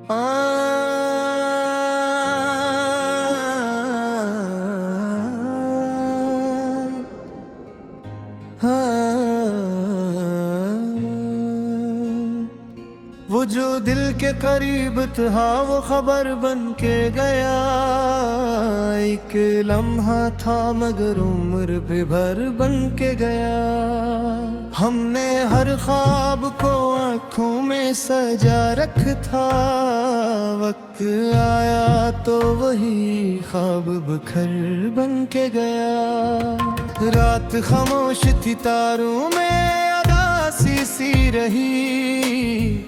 वो जो दिल के करीब था वो खबर बन के गया। एक लम्हा था मगर उम्र पे भर बन के गया। हमने हर ख्वाब को आँखों में सजा रख था। वक्त आया तो वही ख्वाब बखर बन के गया। रात खामोश थी तारों में उदासी सी रही।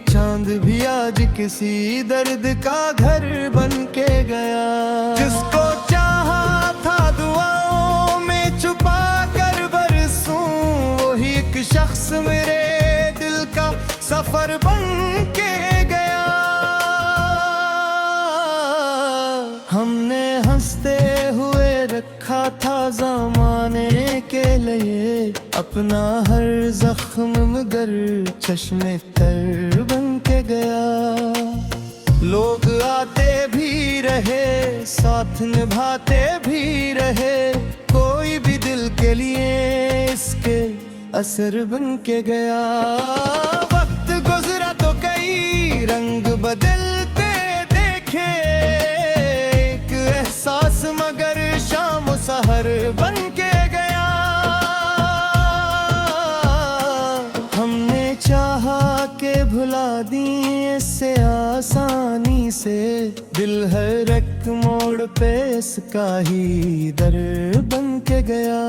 चांद भी आज किसी दर्द का घर बन के गया। जिसको चाहा था दुआओं में छुपा कर बरसूं, वही एक शख्स मेरे दिल का सफर बन के गया। हमने हंसते हुए रखा था ज़माने के लिए अपना हर जख्म, मगर चश्मे तर बन के गया। लोग आते भी रहे, साथ निभाते भी रहे, कोई भी दिल के लिए इसके असर बन के गया। वक्त गुजरा तो कई रंग बदलते देखे, एक एहसास मगर शाम सहर बन के गया। हमने चाहा के भुला दी इससे आसानी से, दिल हर एक मोड़ पे इसका ही दर बन के गया।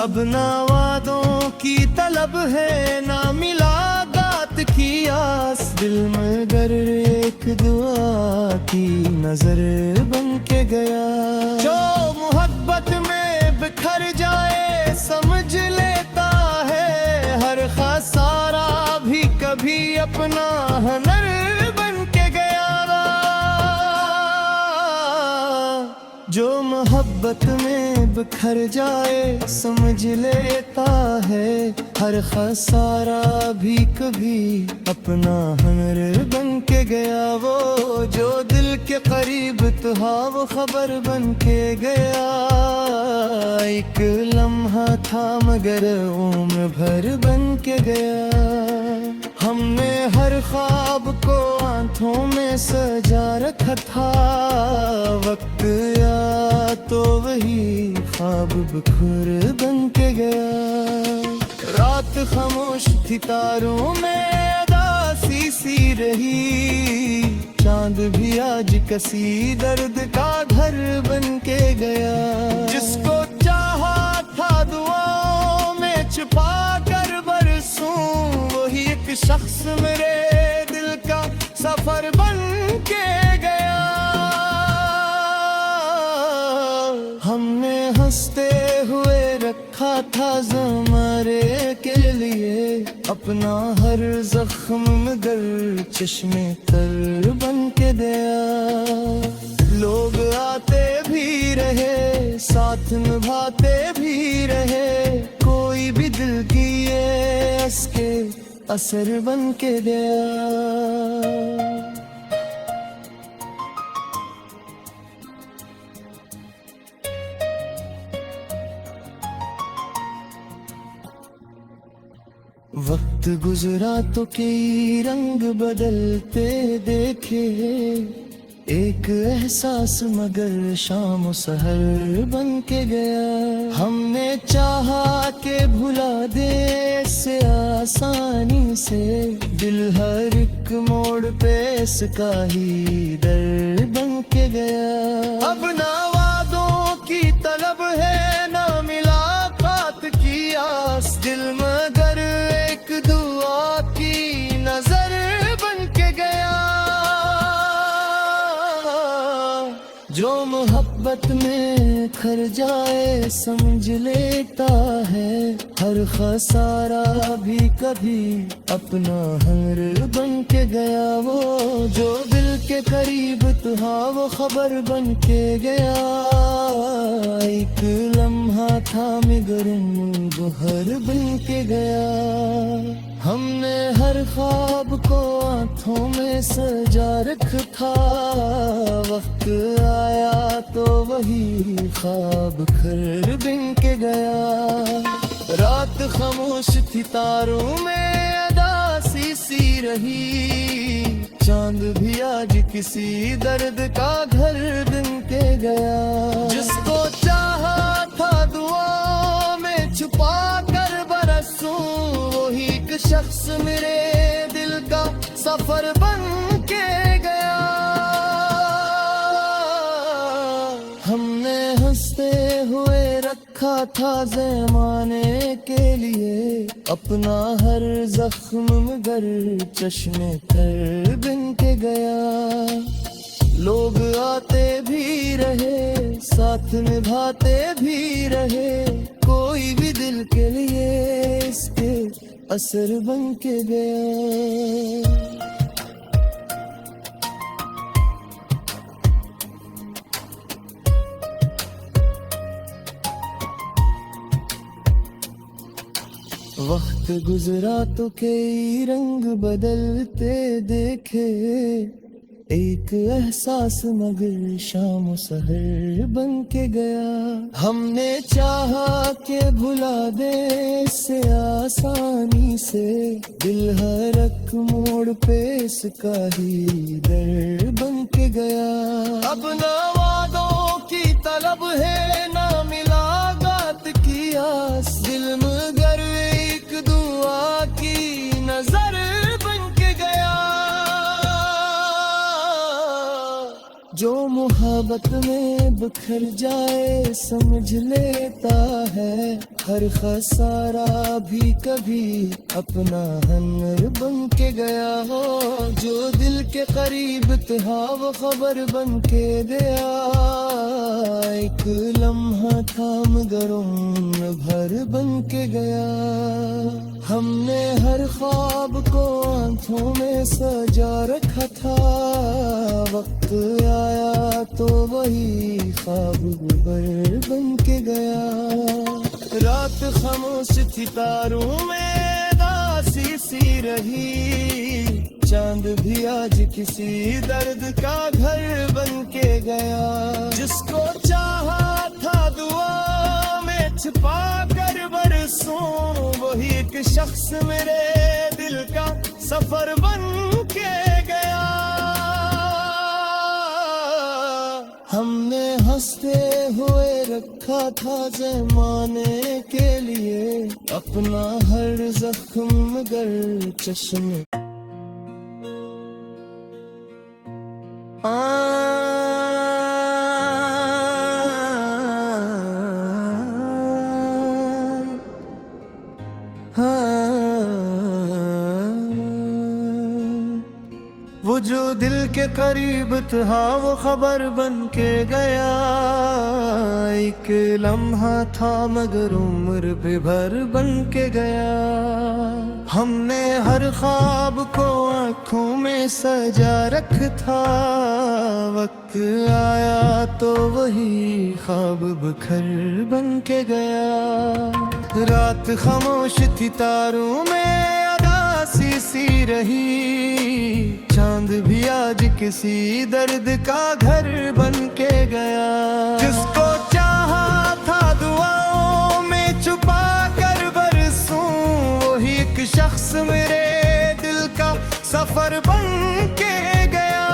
अब ना वादों की तलब है, ना मुलाकात की आस, दिल मगर एक दुआ की नजर बन के गया। जो मोहब्बत में बिखर जाए समझ लेता है, हर खसारा भी कभी अपना हुनर बन के गया। जो मोहब्बत में बिखर जाए समझ लेता है, हर खसारा भी कभी अपना हुनर बन के गया। वो जो दिल के करीब था वो खबर बन के गया। एक लम्हा था मगर उम्र भर बन के गया। हमने हर ख्वाब को आंखों में सजा रखा था। वक्त आया तो वही ख्वाब बखूर बन के गया। रात खामोश थी तारों में उदासी सी रही। चांद भी आज किसी दर्द का घर बन के गया। जिसको चाहा था दुआओं में छुपा कर बरसूं, वही एक शख्स मेरे दिल का सफर बन के गया। हमने हंसते हुए रखा था ज़माने के लिए अपना हर जख्म, मगर चश्मे तर बन के गया। लोग आते भी रहे, साथ निभाते भी रहे, कोई भी दिल की ये इसके असर बन के गया। वक्त गुजरा तो कई रंग बदलते देखे, एक एहसास मगर शाम सहर बन के गया। हमने चाहा के भुला दे इससे आसानी से, दिल हर एक मोड़ पे इसका ही दर बन के गया। अब ना वादों की तलब है, ना मुलाकात की आस, दिल मगर एक दुआ की नजर बन के गया। जो मोहब्बत में खर जाए समझ लेता है, हर खसारा भी कभी अपना हुनर बन के गया। वो जो दिल के करीब था वो खबर बन के गया। एक लम्हा था मगर गुहर बन के गया। हमने हर ख्वाब को आंखों में सजा रखा, वक्त आया तो वही ख्वाब खर बिन के गया। रात खामोश थी तारों में अदासी सी रही, चांद भी आज किसी दर्द का घर बन के गया। जिसको चाहा था दुआ में छुपा कर बरसूं, वही एक शख्स मेरे दिल का सफर बन के गया। हमने हंसते हुए रखा था ज़माने के लिए अपना हर जख्म, मगर चश्मे तर बिन के गया। लोग आते भी रहे, साथ निभाते भी रहे, कोई भी दिल के लिए इसके असर बन के गया। वक्त गुजरा तो कई रंग बदलते देखे, एक एहसास मगर शाम सहर बन के गया। हमने चाहा के भुला दे इससे आसानी से, दिल हर एक मोड़ पे इसका ही दर बन के गया। अब ना वादों की तलब है, ना मिलाकात की आस, दिल मगर एक दुआ की नजर बन के गया। जो मोहब्बत में बिखर जाए समझ लेता है, हर खसारा भी कभी अपना हन्नर बन के गया हो। जो दिल के करीब था वो खबर बन के गया, एक लम्हा था मगर उम्र भर बन के गया। हमने हर ख्वाब को आंखों में सजा रखा था, वक्त आया तो वही ख्वाब गुबर बन के गया। रात खामोश थी तारों में दासी सी रही, चांद भी आज किसी दर्द का घर बन के गया। जिसको चाहा था दुआ में छिपा कर बरसों, वही एक शख्स मेरे दिल का सफर बन के गया। हमने हंसते हुए रखा था ज़माने के लिए अपना हर जख्म, मगर चश्मे वो जो दिल के करीब था वो खबर बन के गया। एक लम्हा था मगर उम्र पे भर बन के गया। हमने हर ख्वाब को आँखों में सजा रखा था, वक्त आया तो वही ख्वाब बखर बन के गया। रात खामोश थी तारों में अदासी सी रही, चांद भी आज किसी दर्द का घर बन के गया। जिसको चाहा था दुआओं में छुपा कर बरसूं, वही एक शख्स मेरे दिल का सफर बन के गया।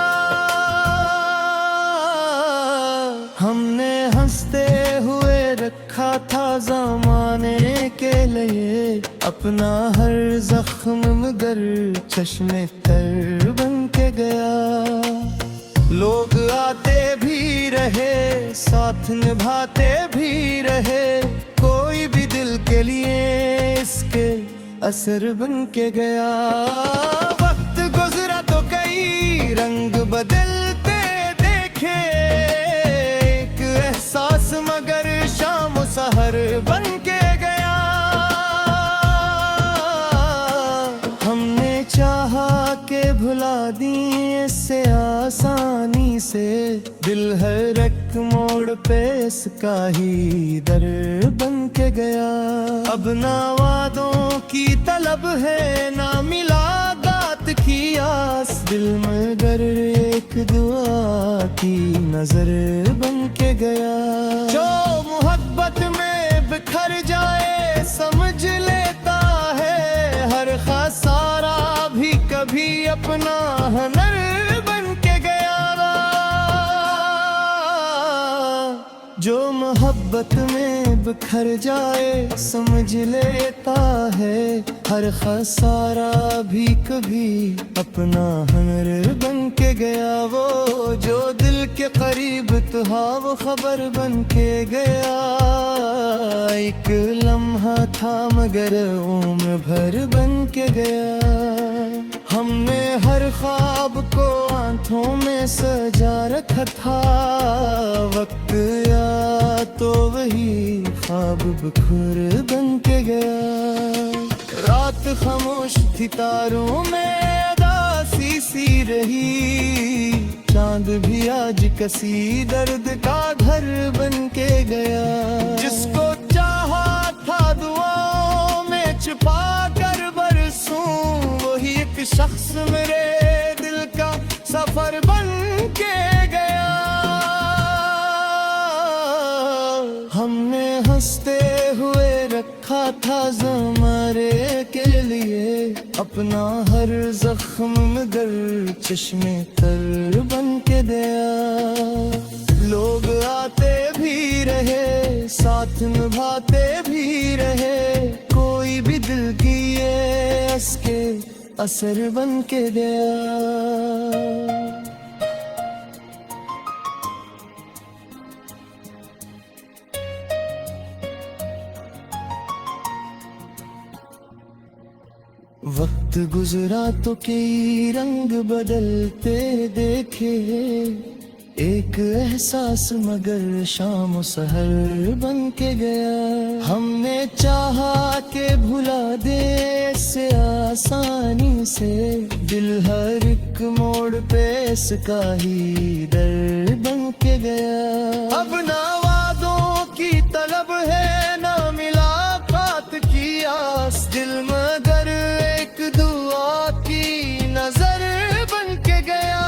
हमने हंसते हुए रखा था ज़माने के लिए अपना हर जख्म, मगर चश्मे तर बन के गया। लोग आते भी रहे, साथ निभाते भी रहे, कोई भी दिल के लिए इसके असर बन के गया। वक्त गुजरा तो कई रंग बदलते देखे, एक एहसास मगर शाम सहर बन के गया। हमने चाहा के भुला दी इससे आसानी से, दिल हर एक मोड़ पे इसका ही दर बन के गया। अब ना वादों की तलब है, ना मिलाकात की आस, दुआ की नजर बन के गया। जो मोहब्बत में बिखर जाए समझ लेता है, हर खसारा भी कभी अपना हुनर बन के गया। जो मोहब्बत में बिखर जाए समझ लेता है, हर खसारा भी कभी अपना हुनर बन के गया। वो जो दिल के करीब था वो खबर बन के गया। एक लम्हा था मगर उम्र भर बन के गया। हमने हर ख्वाब को आंखों में सजा रखा था, वक्त या तो वही ख्वाब बिखर बन के गया। रात खामोश थी तारों में उदासी सी रही, चांद भी आज कसी दर्द का घर बन के गया। जिसको चाहा था दुआओं में छुपा कर बरसूं, वही एक शख्स मेरे दिल का सफर बन के गया। हमने हंसते हुए रखा था ज़मारे के लिए अपना हर जख्म, मगर चश्मे तर बन के दिया। लोग आते भी रहे साथ निभाते भी रहे, कोई भी दिल की ये असके असर बन के गया। वक्त गुजरा तो कई रंग बदलते देखे, एक एहसास मगर शाम सहर बन के गया। हमने चाहा के भुला दे से आसानी से, दिल हर एक मोड़ पे इसका ही दर बन के गया। अब ना वादों की तलब है ना मुलाकात की आस, दिल मगर एक दुआ की नजर बन के गया।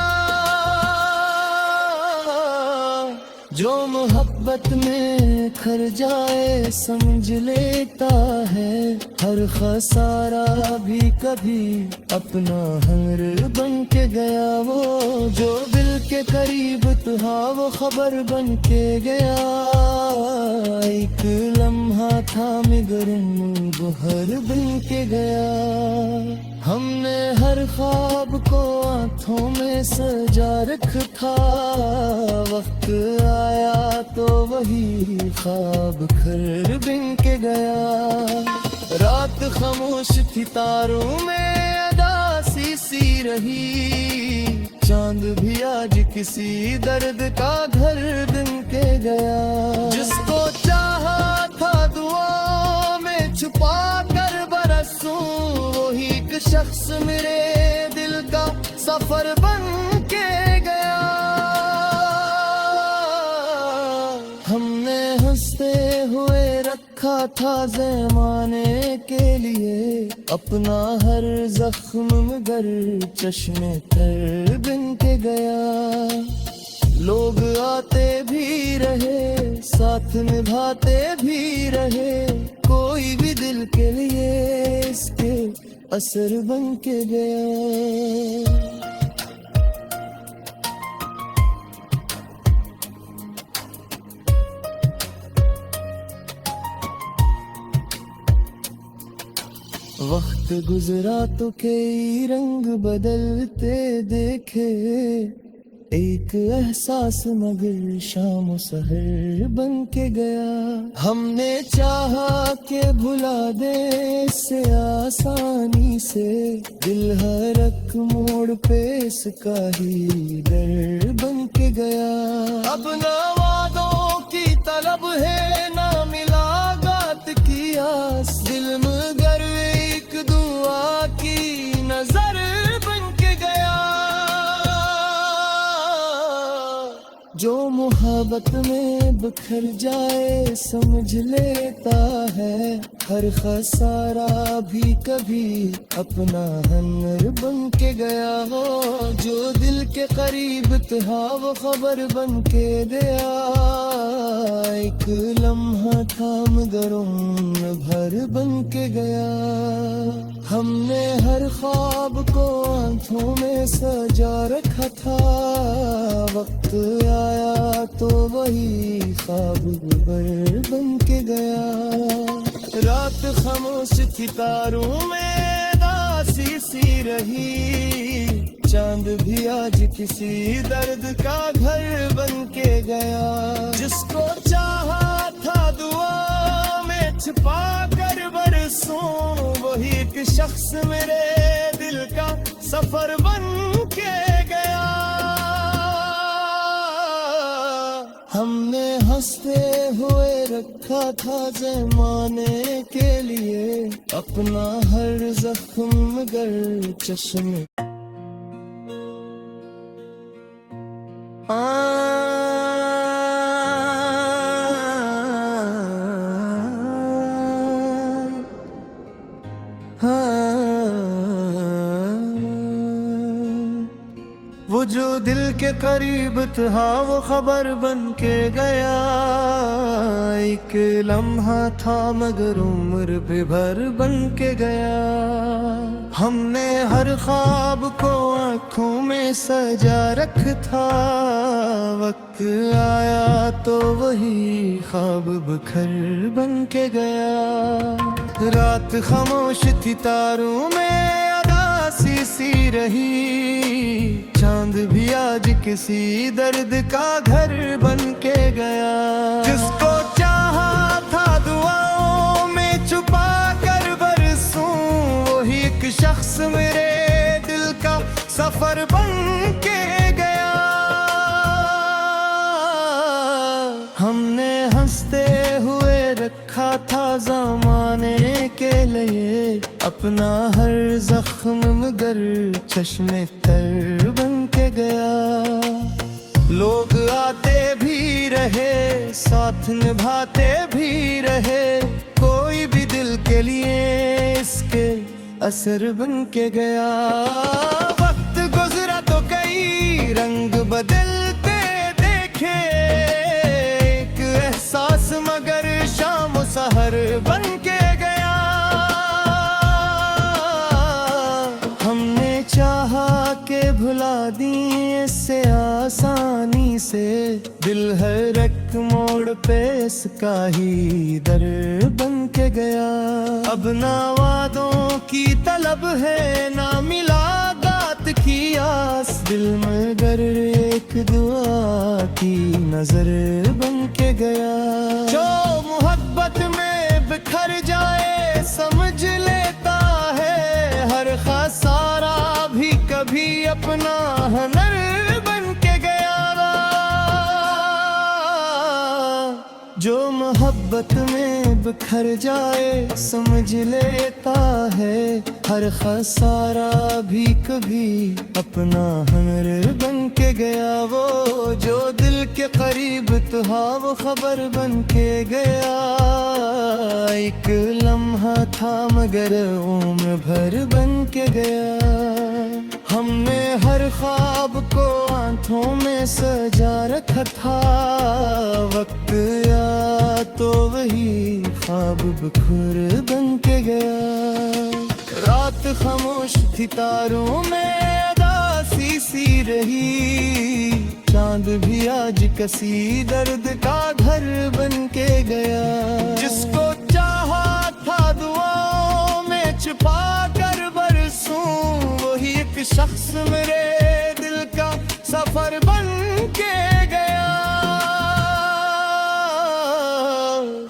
जो मोहब्बत में खर जाए समझ लेता है, हर खसारा भी कभी अपना हुनर बन के गया। वो जो दिल के करीब था वो खबर बन के गया। एक लम्हा था मगर हर बन के गया। हमने हर ख्वाब को आंखों में सजा रखा था, वक्त आया तो वही ख्वाब खर बन के गया। रात खामोश थी तारों में उदासी सी रही, चांद भी आज किसी दर्द का घर बन के गया। जिसको चाहा था दुआ में छुपा कर बरसूं, वही एक शख्स मेरे दिल का सफर बन के गया। हमने हंसते हुए रखा था ज़माने के लिए अपना हर जख्म, मगर चश्मे तर बन के गया। लोग आते भी रहे साथ निभाते भी रहे, कोई भी दिल के लिए इसके असर बन के गया। वक्त गुजरा तो कई रंग बदलते देखे, एक एहसास मगर शाम सहर बन के गया। हमने चाहा के भुला दे से आसानी से, दिल हर एक मोड़ पे इसका ही दर बन के गया। अब ना वादों की तलब है ना मुलाकात की आस, दिल मगर एक दुआ की नजर बन के गया। जो मोहब्बत में बिखर जाए समझ लेता है, हर खसारा भी कभी अपना हुनर बन के गया हो। जो दिल के करीब था वो खबर बन के गया, एक लम्हा था मगर उम्र भर बन के गया। हमने हर ख्वाब को आंखों में सजा रखा था, वक्त आया तो वही ख्वाब गुबर बन के गया। रात खामोश थी तारों में दासी सी रही, चांद भी आज किसी दर्द का घर बन के गया। जिसको चाहा था दुआ में छिपा कर बरसों, वही एक शख्स मेरे दिल का सफर बन के गया। हमने हंसते हुए रखा था ज़माने के लिए अपना हर जख्म, मगर चश्मे वो जो दिल के करीब था वो खबर बन के गया। एक लम्हा था मगर उम्र पे भर बन के गया। हमने हर ख्वाब को आँखों में सजा रख था, वक्त आया तो वही ख्वाब बिखर बन के गया। रात खामोश थी तारों में उदासी सी रही, चांद भी आज किसी दर्द का घर बन के गया। जिसको चाहा था दुआओं में छुपा कर बरसूं, वही एक शख्स मेरे दिल का सफर बन के गया। हमने हंसते हुए रखा था ज़माने के लिए अपना हर जख्म, मगर चश्मे तर बन के गया। लोग आते भी रहे साथ निभाते भी रहे, कोई भी दिल के लिए इसके असर बन के गया। वक्त गुजरा तो कई रंग बदलते देखे, एक एहसास मगर शाम सहर बन के गया। हमने चाहा के भुला दी इससे आसानी से, दिल हर एक मोड़ पे इसका ही दर बन के गया। अब ना वादों की तलब है ना मुलाकात की आस, दिल मगर एक दुआ की नजर बन के गया। जो मोहब्बत में बिखर जाए समझ लेता है, हर खसारा भी कभी अपना हुनर बन के गया। जो मोहब्बत में बिखर जाए समझ लेता है, हर खसारा भी कभी अपना हुनर बन के गया। वो जो दिल के करीब था वो खबर बन के गया, एक लम्हा था मगर उम्र भर बन के गया। हमने हर ख्वाब को आंखों में सजा रखा था, वक्त आया तो वही ख्वाब बिखर बन के गया। रात खामोश थी तारों में उदासी सी रही, चांद भी आज किसी दर्द का घर बन के गया। जिसको चाहा था दुआओं में छुपा कर बरसूं, वही एक शख्स मेरे दिल का सफर बन के गया।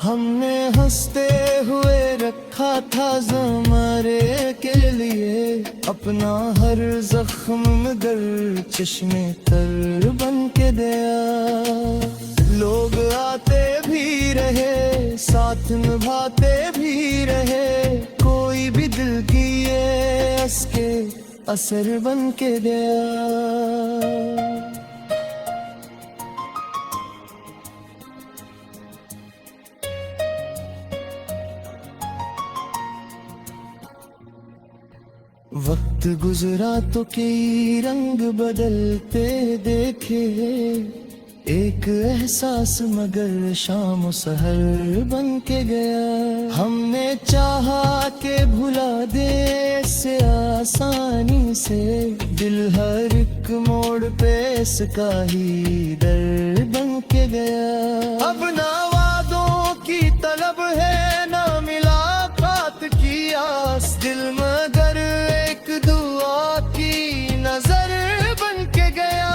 हमने हंसते हुए रखा था ज़माने के लिए अपना हर जख्म, मगर चश्मे तर बन के गया। लोग आते भी रहे साथ निभाते भी रहे, कोई भी दिल की ये इसके असर बन के गया। वक्त गुजरा तो कई रंग बदलते देखे, एक एहसास मगर शाम सहर बन के गया। हमने चाहा के भुला दे से आसानी से, दिल हर एक मोड़ पे इसका ही दर बन के गया। अब ना वादों की तलब है ना मुलाकात की आस, दिल मगर एक दुआ की नजर बन के गया।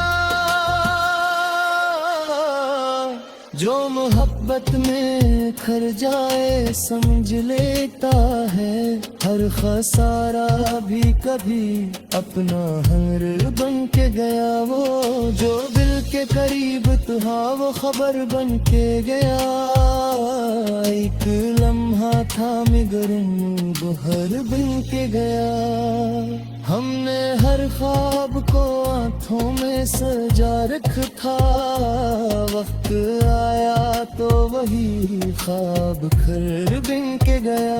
जो मोहब्बत में खर जाए समझ लेता है, हर खसारा भी कभी अपना हर बन के गया। वो जो दिल के करीब था वो खबर बन के गया, एक लम्हा था मगर हर बन के गया। हमने हर ख्वाब को आँखों में सजा रखा, वक्त आया तो वही ख्वाब खर बन के गया।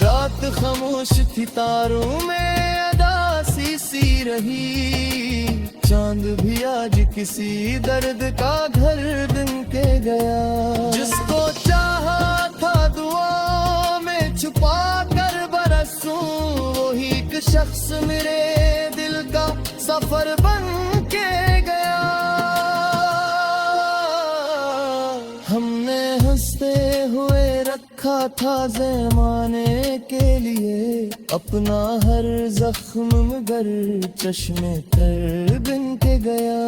रात खामोश थी तारों में अदासी सी रही, चांद भी आज किसी दर्द का घर बन के गया। जिसको चाहा था दुआ में छुपा कर बरसूं, वही एक शख्स मेरे दिल का सफर बन के गया। हमने हंसते हुए रखा था ज़माने के लिए, अपना हर जख्म मगर चश्मे तर बन के गया।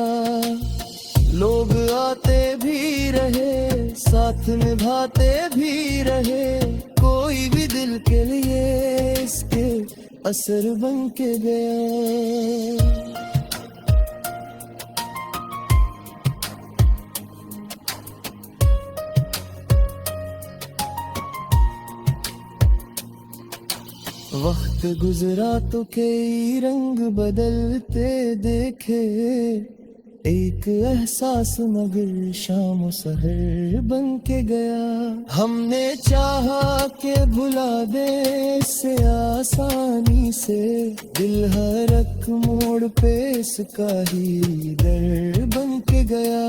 लोग आते भी रहे साथ निभाते भी रहे, कोई भी दिल के लिए इसके असर बन के गया। वक्त गुजरा तो कई रंग बदलते देखे, एक एहसास मगर शाम सहर बन के गया। हमने चाहा के भुला दे से आसानी से, दिल हर एक मोड़ पे इसका ही दर बन के गया।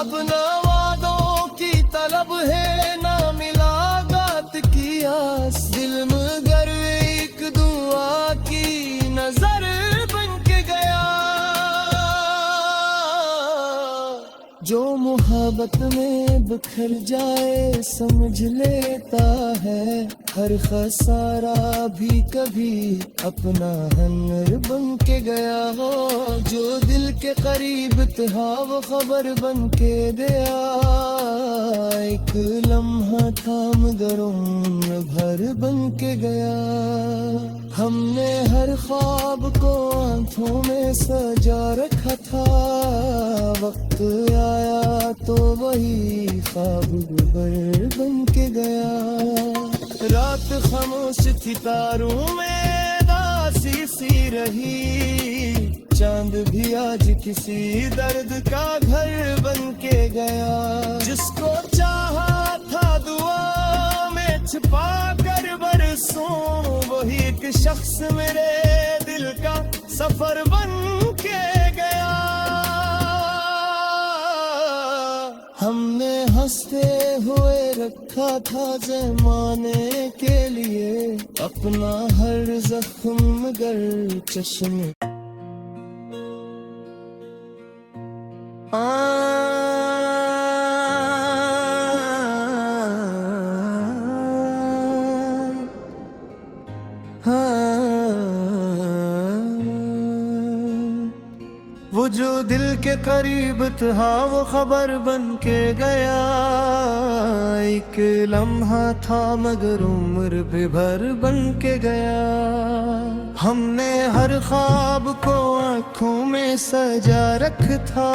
अब ना वादों की तलब है ना मुलाकात की आस, दिल मगर एक दुआ की नजर बन के गया। जो मोहब्बत में बिखर जाए समझ लेता है, हर खसारा भी कभी अपना हनर बन के गया। हो जो दिल के करीब था वो खबर बन के गया, एक लम्हा था मगर उम्र भर बन के गया। हमने हर ख्वाब को आँखों में सजा रखा था, वक्त आया तो वही ख्वाब भर बन के गया। रात खामोश थी तारों में दासी सी रही, चांद भी आज किसी दर्द का घर बन के गया। जिसको चाहा था दुआ में छिपा कर बरसों, वही एक शख्स मेरे दिल का सफर बन के गया। हमने हंसते हुए रखा था ज़माने के लिए, अपना हर जख्म मगर चश्मे वो जो दिल के करीब था वो खबर बन के गया, एक लम्हा था मगर उम्र भी भर बन के गया। हमने हर ख्वाब को आँखों में सजा रखा था,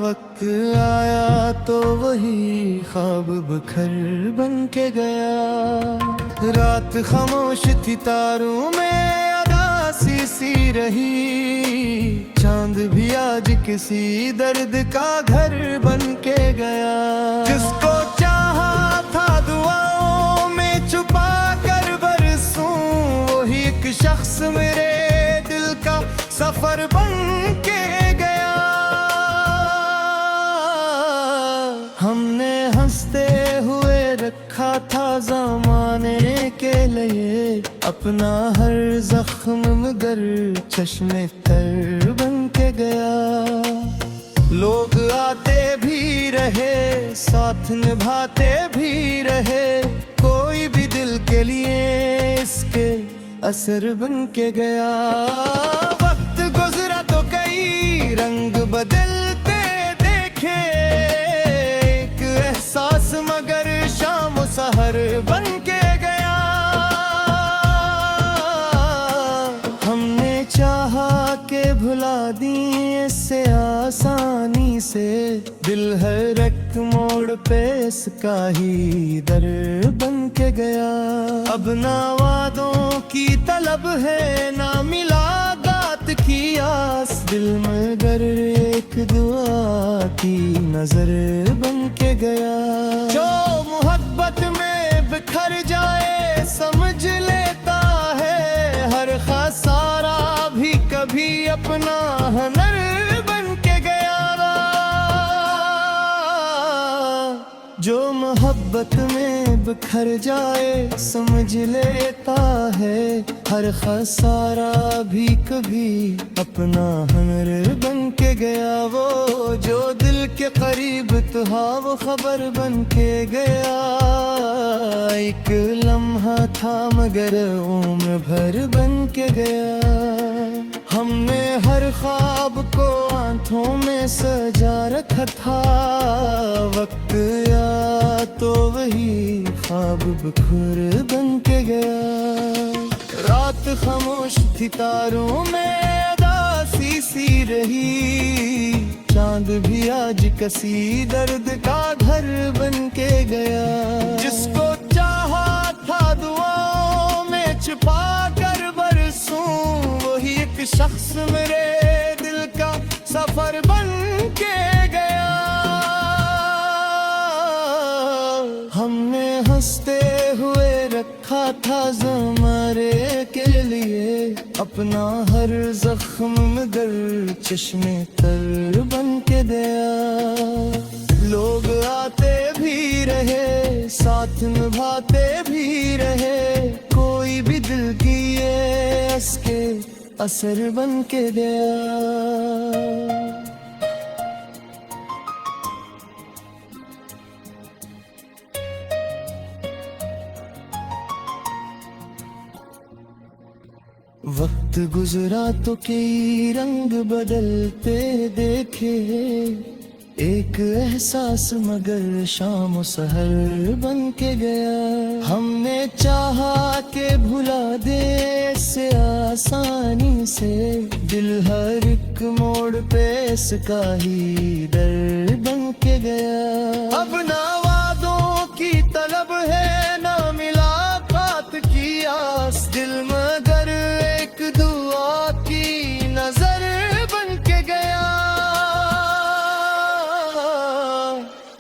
वक्त आया तो वही ख्वाब बिखर बन के गया। रात खामोश थी तारों में अदासी सी रही, चांद भी आज किसी दर्द का घर बन के गया। जिसको चाहा था दुआओं में छुपा कर बरसूं, वही एक शख्स मेरे दिल का सफर बन के गया। हमने हंसते हुए रखा था ज़माने के लिए अपना हर जख्म, मगर चश्मे तर बन के गया। लोग आते भी रहे, साथ निभाते भी रहे, कोई भी दिल के लिए इसके असर बन के गया। वक्त गुजरा तो कई रंग बदलते देखे, एक एहसास मगर शाम सहर बन के गया। हमने चाहा के भुला दी इससे आसानी से, दिल हर एक मोड़ पे इसका ही दर बन के गया। अब ना वादों की तलब है, ना मुलाकात की आस, दिल मगर एक दुआ की नजर बन के गया। जो मोहब्बत में बिखर जाए समझ लेता है, हर खसारा भी कभी अपना हुनर बन के गया। जो मोहब्बत में बिखर जाए समझ लेता है, हर खसारा भी कभी अपना हुनर बन के गया। वो जो दिल के करीब था वो खबर बन के गया। एक लम्हा था मगर उम्र भर बन के गया। हमने हर ख्वाब को आंखों में सजा रखा था, वक्त या तो वही ख्वाब बिखर बन के गया। रात खामोश थी, तारों में उदासी सी रही, चांद भी आज कसी दर्द का घर बन के गया। जिसको चाहा था दुआओं में छुपा कर बरसूं, वही एक शख्स मेरे दिल का सफर बन के गया। हमने हंसते हुए रखा था ज़माने के लिए अपना हर जख्म, मगर चश्मे तर बन के गया। लोग आते भी रहे, साथ निभाते भी रहे, कोई भी दिल की ये इसके असर बन के गया। वक्त गुजरा तो कई रंग बदलते देखे, एक एहसास मगर शाम सहर बन के गया। हमने चाहा के भुला दे से आसानी से, दिल हर एक मोड़ पे इसका ही दर बन के गया। अब ना वादों की तलब है, ना मुलाकात की आस, दिल मगर एक दुआ की नजर बन के गया।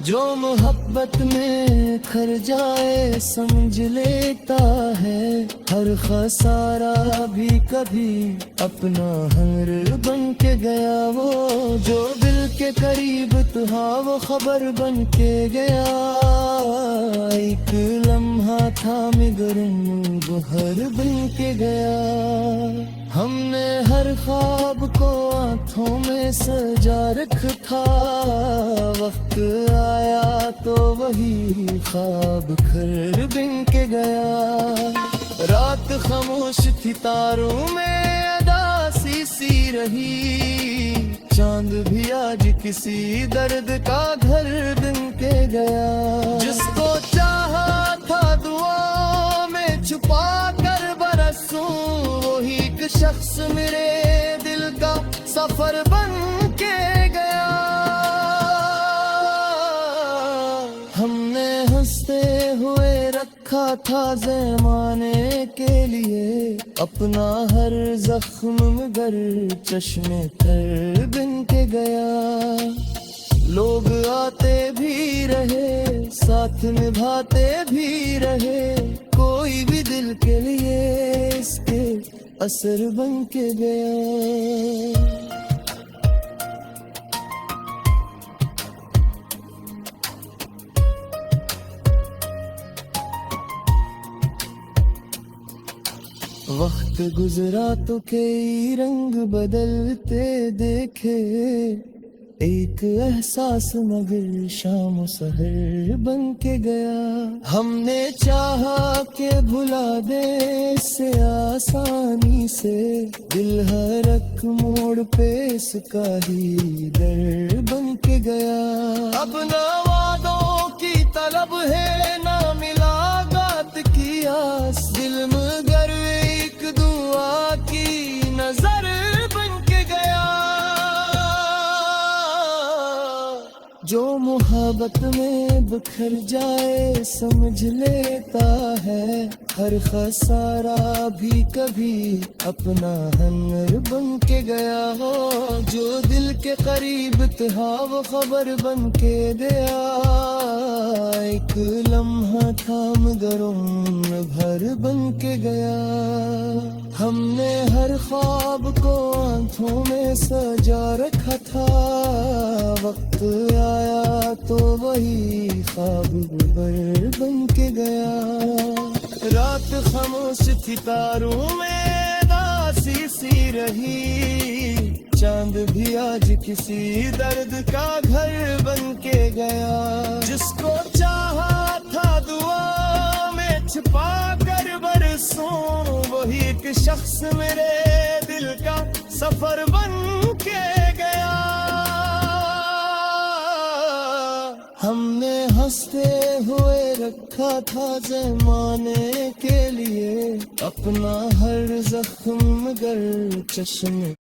जो मोहब्बत में खर जाए समझ लेता है, हर खसारा भी कभी अपना हुनर बन के गया। वो जो दिल के करीब था वो खबर बन के गया। एक लम्हा था मगर हर बन के गया। हमने हर ख्वाब को आंखों में सजा रखा था, वक्त आया तो वही ख्वाब खर बन के गया। रात खामोश थी, तारों में उदासी सी रही, चांद भी आज किसी दर्द का घर बन के गया। जिसको चाहा था दुआ में छुपा कर बरसूं, वही एक शख्स मेरे दिल का सफर बन के गया। हमने हंसते हुए रखा था ज़माने के लिए अपना हर जख्म, मगर चश्मे तर बन के गया। लोग आते भी रहे, साथ निभाते भी रहे, कोई भी दिल के लिए इसके असर बन के गया। वक्त गुजरा तो कई रंग बदलते देखे, एक एहसास मगर शाम सहर बन के गया। हमने चाहा कि भुला दे इससे आसानी से, दिल हर एक मोड़ पे इसका ही दर बन के गया। अब ना वादों की तलब है ना मुलाकात की आस, दिल मगर एक दुआ की नजर बन के गया। जो मोहब्बत में बिखर जाए समझ लेता है, हर खसारा भी कभी अपना हनर बन के गया हो। जो दिल के करीब था वो खबर बन के गया, एक लम्हा था मगर उम्र भर बन के गया। हमने हर ख्वाब को आंखों में सजा रखा था, वक्त आया तो वही ख्वाब गुबर बन के गया। रात खामोश थी तारों में दासी सी रही, चांद भी आज किसी दर्द का घर बन के गया। जिसको चाहा था दुआ में छिपा कर बरसों, वही एक शख्स मेरे दिल का सफर बन के गया। हमने हंसते हुए रखा था ज़माने के लिए अपना हर जख्म, मगर चश्मे